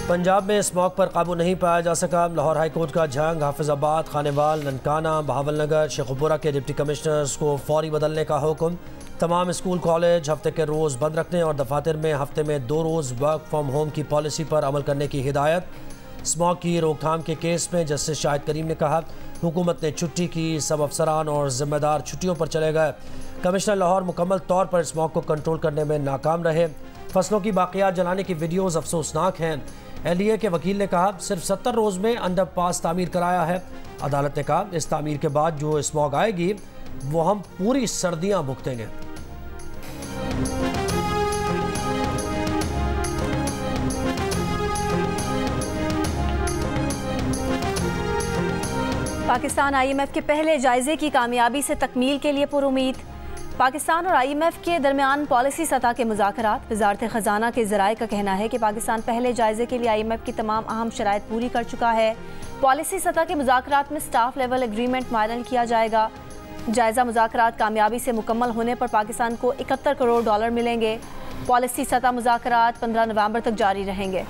पंजाब में स्मॉग पर काबू नहीं पाया जा सका। लाहौर हाईकोर्ट का झंग हाफिजाबाद, खानेवाल, ननकाना, बहावलनगर, शेखुपुरा के डिप्टी कमिश्नर्स को फौरी बदलने का हुक्म। तमाम स्कूल कॉलेज हफ्ते के रोज़ बंद रखने और दफातर में हफ्ते में 2 रोज़ वर्क फ्राम होम की पॉलिसी पर अमल करने की हिदायत। स्मॉग की रोकथाम के केस में जस्टिस शाहिद करीम ने कहा हुकूमत ने छुट्टी की, सब अफसरान और जिम्मेदार छुट्टियों पर चले गए। कमिश्नर लाहौर मुकम्मल तौर पर स्मॉग को कंट्रोल करने में नाकाम रहे। फसलों की बाकियात जलाने की वीडियोज़ अफसोसनाक हैं। LDA के वकील ने कहा सिर्फ 70 रोज़ में अंडरपास तामीर कराया है। अदालत ने कहा इस तामीर के बाद जो स्मॉग आएगी वो हम पूरी सर्दियां भुगतेंगे। पाकिस्तान IMF के पहले जायजे की कामयाबी से तकमील के लिए पुरुमीद। पाकिस्तान और IMF के दरमियान पॉलिसी सतह के मुज़ाकरात। वज़ारत ख़जाना के ज़राए का कहना है कि पाकिस्तान पहले जायजे के लिए IMF की तमाम अहम शराइत पूरी कर चुका है। पॉलिसी सतह के मुज़ाकरात में स्टाफ लेवल एग्रीमेंट फाइनल किया जाएगा। जायज़ा मुज़ाकरात कामयाबी से मुकम्मल होने पर पाकिस्तान को $71 करोड़ मिलेंगे। पॉलिसी सतह मुज़ाकरात 15 नवंबर तक जारी रहेंगे।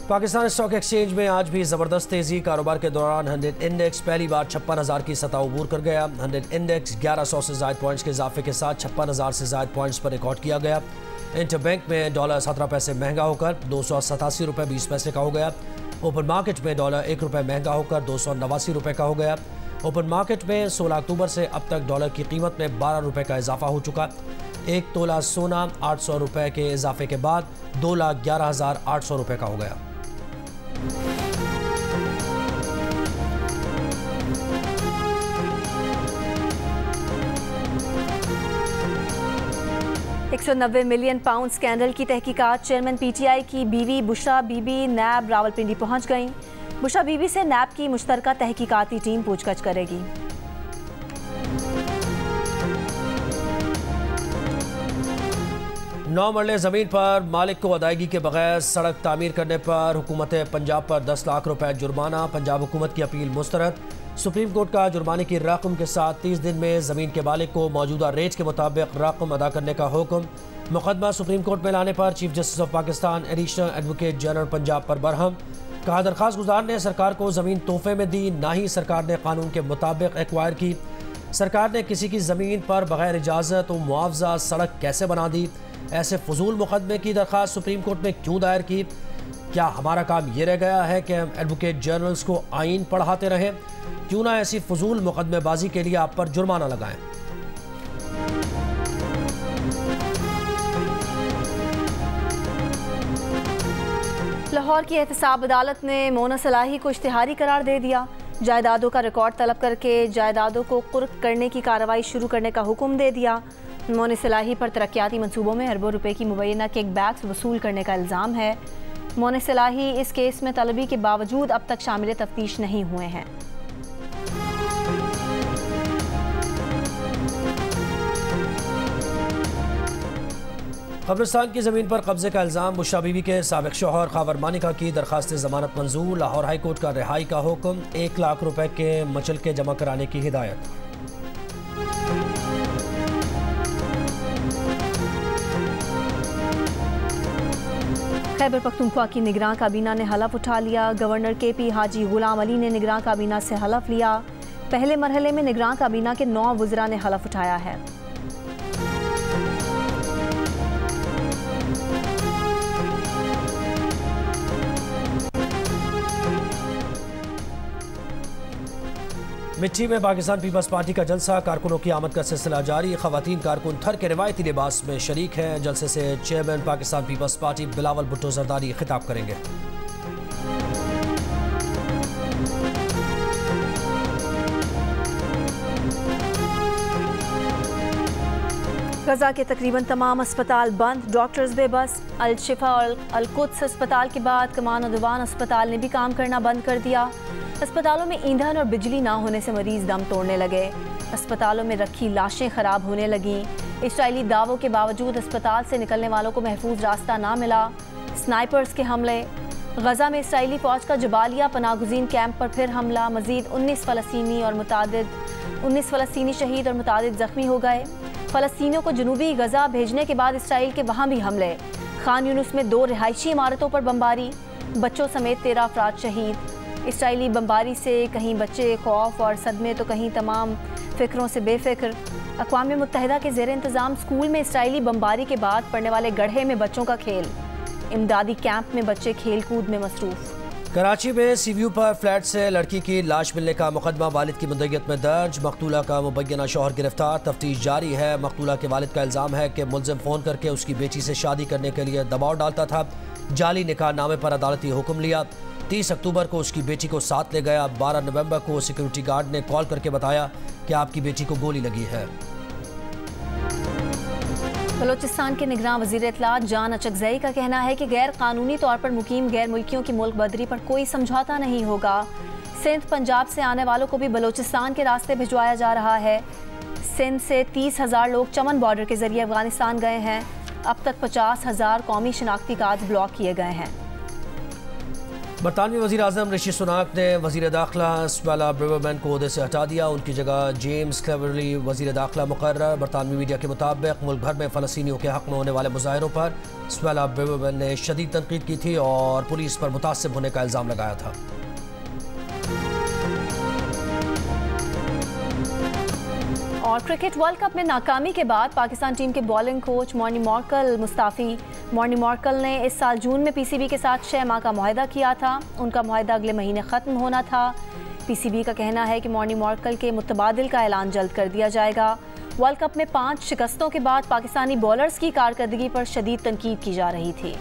पाकिस्तान स्टॉक एक्सचेंज में आज भी ज़बरदस्त तेज़ी। कारोबार के दौरान 100 इंडेक्स पहली बार 56,000 की सतह अबूर कर गया। 100 इंडेक्स 1100 से ज़ायद पॉइंट्स के इजाफे के साथ 56,000 से ज़ायद पॉइंट्स पर रिकॉर्ड किया गया। इंटरबैंक में डॉलर 17 पैसे महंगा होकर 287 रुपये 20 पैसे का हो गया। ओपन मार्केट में डॉलर 1 रुपये महंगा होकर 289 रुपये का हो गया। ओपन मार्केट में 16 अक्टूबर से अब तक डॉलर की कीमत में 12 रुपये का इजाफा हो चुका। 1 तोला सोना 800 रुपये के इजाफे के बाद 2,11,800 रुपये का हो गया। £190 मिलियन स्कैंडल की तहकीकात। चेयरमैन PTI की बीवी बुशरा बीबी नैब रावलपिंडी पहुंच गईं। बुशरा बीबी से नैब की मुश्तरका तहकीकाती टीम पूछताछ करेगी। नौ मरले ज़मीन पर मालिक को अदायगी के बगैर सड़क तामीर करने पर हुकूमत पंजाब पर 10 लाख रुपए जुर्माना। पंजाब हुकूमत की अपील मुस्तरद। सुप्रीम कोर्ट का जुर्माने की रकम के साथ 30 दिन में ज़मीन के मालिक को मौजूदा रेट के मुताबिक रकम अदा करने का हुक्म। मुकदमा सुप्रीम कोर्ट में लाने पर chief justice of Pakistan additional advocate general Punjab पर बरहम। कहा दरख्वास्त गुजार ने सरकार को ज़मीन तोहफे में दी, ना ही सरकार ने कानून के मुताबिक एक्वायर की। सरकार ने किसी की ज़मीन पर बगैर इजाज़त और मुआवजा सड़क कैसे बना दी। ऐसे फजूल मुकदमे की दरख्वास्त सुप्रीम कोर्ट में क्यों दायर की। क्या हमारा काम ये रह गया है कि हम एडवोकेट जनरल्स को आइन पढ़ाते रहें। क्यों ना ऐसी फजूल मुकदमेबाजी के लिए आप पर जुर्माना लगाएं। लाहौर की एहतसाब अदालत ने मोना सलाही को इश्तिहारी करार दे दिया। जायदादों का रिकॉर्ड तलब करके जायदादों को कुर्क करने की कार्रवाई शुरू करने का हुक्म दे दिया। मोना सलाही पर तरक्याती मंसूबों में अरबों रुपए की मुबैना किकबैक्स वसूल करने का इल्ज़ाम है। मोना सलाही इस केस में तलबी के बावजूद अब तक शामिल तफ्तीश नहीं हुए हैं। कब्रिस्तान की ज़मीन पर कब्जे का इल्ज़ाम। बुशरा बीबी के साबिक शौहर खावर मानिका की दरखास्त ज़मानत मंजूर। लाहौर हाई कोर्ट का रिहाई का हुक्म। 1 लाख रुपए के मचलके जमा कराने की हिदायत। खैबर पख्तूनख्वा की निगरान काबीना ने हलफ उठा लिया। गवर्नर KP हाजी गुलाम अली ने निगरान काबीना से हलफ लिया। पहले मरहले में निगरान काबीना के 9 वज़रा ने हलफ उठाया है। मिट्टी में पाकिस्तान पीपल्स पार्टी का जलसा। कारकुनों की आमद का सिलसिला जारी। खवातीन कारकुन थर के रिवायती लिबास में शरीक हैं। जलसे से चेयरमैन पाकिस्तान पीपल्स पार्टी बिलावल भुट्टो जरदारी खिताब करेंगे। गजा के तकरीबन तमाम अस्पताल बंद, डॉक्टर्स बेबस। अल शिफा और अल कुद्स अस्पताल के बाद कमान और दीवान अस्पताल ने भी काम करना बंद कर दिया। अस्पतालों में ईंधन और बिजली ना होने से मरीज दम तोड़ने लगे। अस्पतालों में रखी लाशें खराब होने लगीं। इसराइली दावों के बावजूद अस्पताल से निकलने वालों को महफूज रास्ता ना मिला। स्नाइपर्स के हमले। गजा में इसराइली फौज का जबालिया पनागुजीन कैंप पर फिर हमला। मजीद 19 फ़लस्तीनी शहीद और मुतादिद जख्मी हो गए। फ़लस्तीनियों को जनूबी गजा भेजने के बाद इसराइल के वहाँ भी हमले। खान यूनुस में 2 रिहायशी इमारतों पर बमबारी, बच्चों समेत 13 अफराद शहीद। इसराइली बमबारी से कहीं बच्चे खौफ और सदमे तो कहीं तमाम फिक्रों से बेफिक्र। अक़वाम मुत्तहिदा के ज़ेर इंतज़ाम स्कूल में इसराइली बमबारी के बाद पढ़ने वाले गड्ढे में बच्चों का खेल। इमदादी कैंप में बच्चे खेल कूद में मसरूफ़। कराची में सीव्यू पर फ्लैट से लड़की की लाश मिलने का मुकदमा वालिद की मुद्दईयत में दर्ज। मकतूला का मुबैना शौहर गिरफ्तार, तफ्तीश जारी है। मकतूला के वालिद का इल्ज़ाम है कि मुलज़िम फ़ोन करके उसकी बेटी से शादी करने के लिए दबाव डालता था। जाली निकाह नामे पर अदालती हुक्म लिया। 30 अक्टूबर को उसकी बेटी को साथ ले गया। 12 नवंबर को सिक्योरिटी गार्ड ने कॉल करके बताया कि आपकी बेटी को गोली लगी है। बलोचिस्तान के निगरान वज़ीर इत्तलात जान अचकज़ई का कहना है कि गैर कानूनी तौर पर मुकीम गैर मुल्कियों की मुल्क बदरी पर कोई समझौता नहीं होगा। सिंध पंजाब से आने वालों को भी बलोचिस्तान के रास्ते भिजवाया जा रहा है। सिंध से 30,000 लोग चमन बॉर्डर के जरिए अफगानिस्तान गए हैं। अब तक 50,000 कौमी शनाख्ती कार्ड ब्लॉक किए गए हैं। बरतानवी वज़ीर आज़म ऋषि सुनाक ने वज़ीर दाखिला स्वेला ब्रेवरमैन को ओहदे से हटा दिया। उनकी जगह जेम्स क्लेवरली वज़ीर दाखिला मुकर्रर। बरतानवी मीडिया के मुताबिक मुल्क भर में फ़लस्तीनियों के हक़ में होने वाले मुजाहरों पर स्वेला ब्रेवरमैन ने शदीद तनकीद की थी और पुलिस पर मुतासिब होने का इल्ज़ाम लगाया था। और क्रिकेट वर्ल्ड कप में नाकामी के बाद पाकिस्तान टीम के bowling coach Morne Morkel Mustafi. Morne Morkel ने इस साल जून में पीसीबी के साथ 6 माह का मुआहदा किया था। उनका मुआहदा अगले महीने ख़त्म होना था। पीसीबी का कहना है कि मॉर्नी मॉर्कल के मुतबादिल का ऐलान जल्द कर दिया जाएगा। वर्ल्ड कप में 5 शिकस्तों के बाद पाकिस्तानी बॉलर्स की कारकर्दगी पर शदीद तनकीद की जा रही थी।